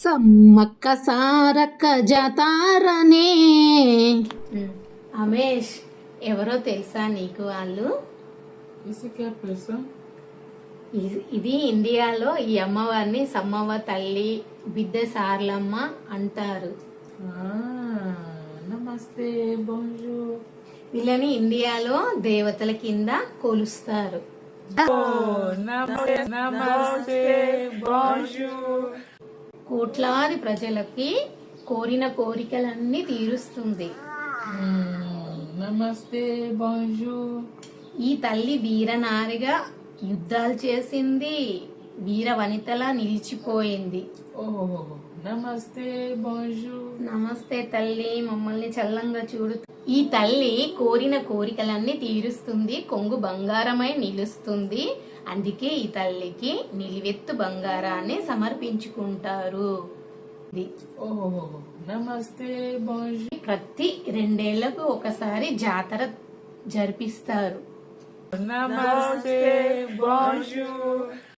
సమ్మక్క సారక్క జాతారనే. అమేష్, ఎవరో తెలుసా నీకు వాళ్ళు? ఇది ఇండియాలో ఈ అమ్మవారిని సమ్మవ్వ తల్లి, బిడ్డ సార్లమ్మ అంటారు. నమస్తే, బోంజూర్. వీళ్ళని ఇండియాలో దేవతల కింద కొలుస్తారు. నమస్తే, బోంజూర్. కోట్లాది ప్రజలకి కోరిన కోరికలన్నీ తీరుస్తుంది. నమస్తే, బోంజూర్. ఈ తల్లి వీరనారిగా యుద్ధాలు చేసింది, వీర వనితలా నిలిచిపోయింది. నమస్తే, బోంజూర్. నమస్తే తల్లి, మమ్మల్ని చల్లంగా చూడు. ఈ తల్లి కోరిన కోరికలన్నీ తీరుస్తుంది, కొంగు బంగారమై నిలుస్తుంది. అందుకే ఈ తల్లికి నిలువెత్తు బంగారాన్ని సమర్పించుకుంటారు. నమస్తే, బోంజూర్. ప్రతి 2 ఏళ్లకు ఒకసారి జాతర జరిపిస్తారు. నమస్తే, బోంజూర్.